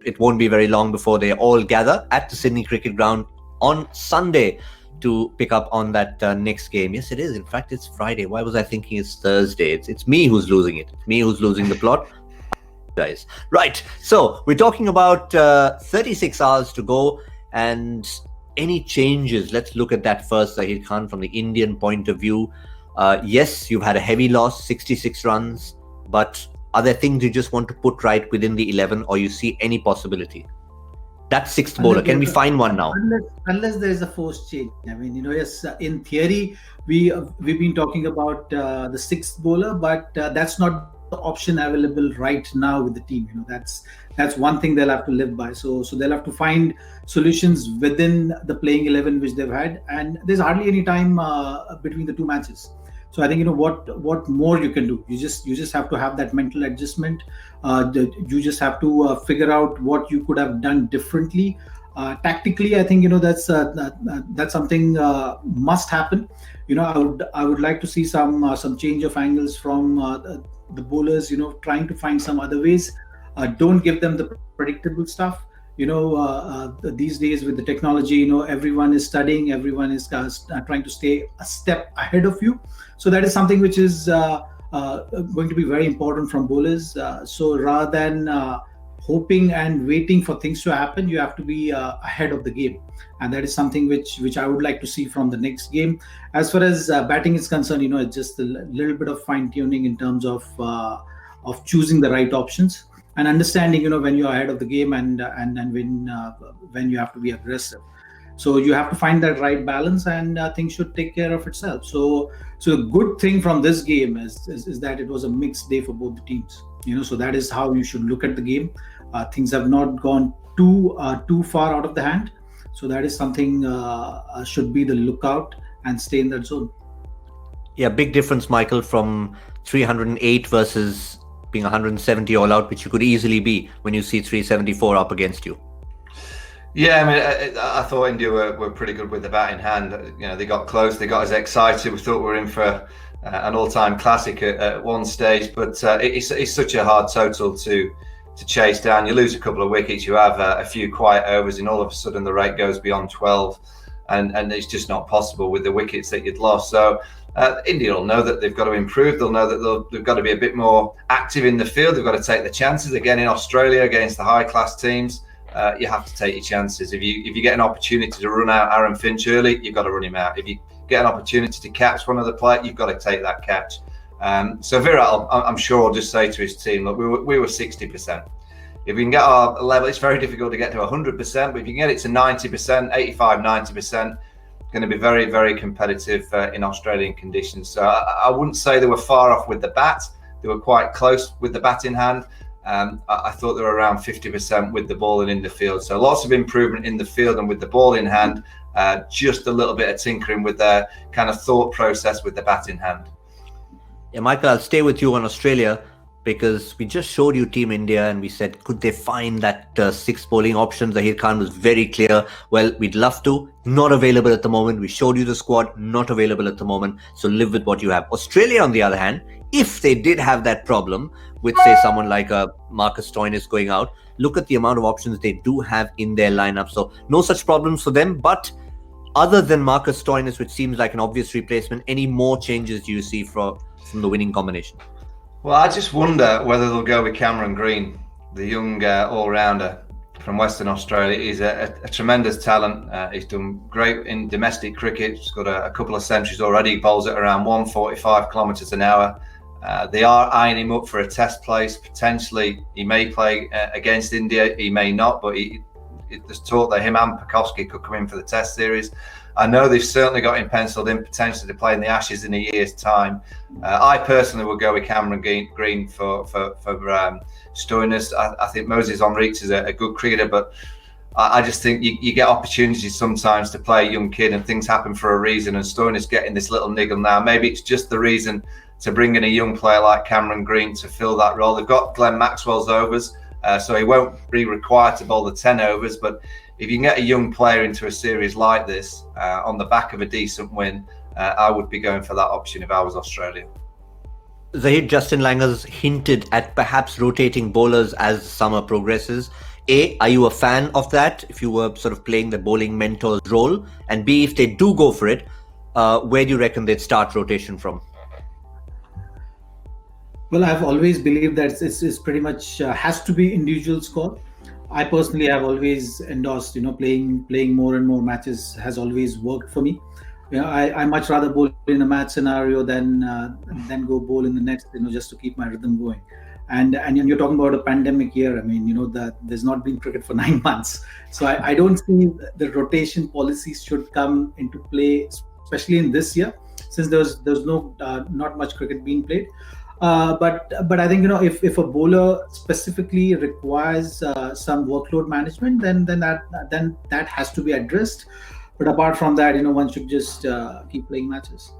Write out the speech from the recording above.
it won't be very long before they all gather at the Sydney Cricket Ground on Sunday to pick up on that next game. Yes, it is. In fact, it's Friday. Why was I thinking it's Thursday? It's me who's losing it. It's me who's losing the plot. Guys, right. So we're talking about 36 hours to go, and any changes. Let's look at that first, Zahir Khan, from the Indian point of view. Yes, you've had a heavy loss, 66 runs, but are there things you just want to put right within the 11, or you see any possibility? That sixth bowler, can we find one now? Unless there is a forced change. I mean, yes, in theory, we've been talking about the sixth bowler, but that's not the option available right now with the team. That's one thing they'll have to live by. So they'll have to find solutions within the playing 11 which they've had, and there's hardly any time between the two matches. So I think what more you can do. You just have to have that mental adjustment. You just have to figure out what you could have done differently. Tactically, I think that's something must happen. I would like to see some change of angles from the bowlers. Trying to find some other ways. Don't give them the predictable stuff. These days with the technology, everyone is studying, everyone is trying to stay a step ahead of you. So that is something which is going to be very important from bowlers. So rather than hoping and waiting for things to happen, you have to be ahead of the game. And that is something which I would like to see from the next game. As far as batting is concerned, it's just a little bit of fine tuning in terms of choosing the right options. And understanding, when you're ahead of the game and when you have to be aggressive. So you have to find that right balance, and things should take care of itself. So the good thing from this game is that it was a mixed day for both the teams. So that is how you should look at the game. Things have not gone too far out of the hand. So that is something should be the lookout and stay in that zone. Yeah, big difference, Michael, from 308 versus being 170 all out, which you could easily be when you see 374 up against you. Yeah, I mean, I thought India were pretty good with the bat in hand. They got close, they got us excited. We thought we were in for an all-time classic at one stage, but it's such a hard total to chase down. You lose a couple of wickets, you have a few quiet overs, and all of a sudden the rate goes beyond 12, and it's just not possible with the wickets that you'd lost. So India will know that they've got to improve. They'll know that they've got to be a bit more active in the field. They've got to take the chances. Again, in Australia against the high-class teams, you have to take your chances. If you get an opportunity to run out Aaron Finch early, you've got to run him out. If you get an opportunity to catch one of the players, you've got to take that catch. So Virat, I'm sure, will just say to his team, look, we were 60%. If we can get our level, it's very difficult to get to 100%, but if you can get it to 90%, 85, 90%, going to be very, very competitive in Australian conditions. So I wouldn't say they were far off with the bat. They were quite close with the bat in hand. I thought they were around 50% with the ball and in the field. So lots of improvement in the field and with the ball in hand. Just a little bit of tinkering with their kind of thought process with the bat in hand. Yeah, Michael, I'll stay with you on Australia, because we just showed you Team India and we said, could they find that sixth bowling option? Zahir Khan was very clear. Well, we'd love to. Not available at the moment. We showed you the squad. Not available at the moment. So live with what you have. Australia, on the other hand, if they did have that problem with, say, someone like Marcus Stoinis going out, look at the amount of options they do have in their lineup. So no such problems for them. But other than Marcus Stoinis, which seems like an obvious replacement, any more changes do you see from the winning combination? Well, I just wonder whether they'll go with Cameron Green, the young all-rounder from Western Australia. He's a tremendous talent. He's done great in domestic cricket. He's got a couple of centuries already. He bowls at around 145 kilometres an hour. They are eyeing him up for a test place. Potentially, he may play against India. He may not, but there's talk that him and Pekovsky could come in for the test series. I know they've certainly got him penciled in potentially to play in the Ashes in a year's time. I personally would go with Cameron Green for Stoinis. I think Moses Henriques is a good cricketer, but I just think you get opportunities sometimes to play a young kid and things happen for a reason, and Stoinis getting this little niggle now. Maybe it's just the reason to bring in a young player like Cameron Green to fill that role. They've got Glenn Maxwell's overs, so he won't be required to bowl the 10 overs, but if you can get a young player into a series like this on the back of a decent win, I would be going for that option if I was Australia. Zahid, Justin Langer's hinted at perhaps rotating bowlers as summer progresses. A, are you a fan of that if you were sort of playing the bowling mentor's role? And B, if they do go for it, where do you reckon they'd start rotation from? Well, I've always believed that it's pretty much has to be individual score. I personally have always endorsed, playing more and more matches has always worked for me. I much rather bowl in a match scenario than go bowl in the next, just to keep my rhythm going. And you're talking about a pandemic year. I mean, that there's not been cricket for 9 months, so I don't see the rotation policies should come into play, especially in this year, since there's no not much cricket being played. But I think if a bowler specifically requires some workload management, then that has to be addressed. But apart from that, one should just keep playing matches.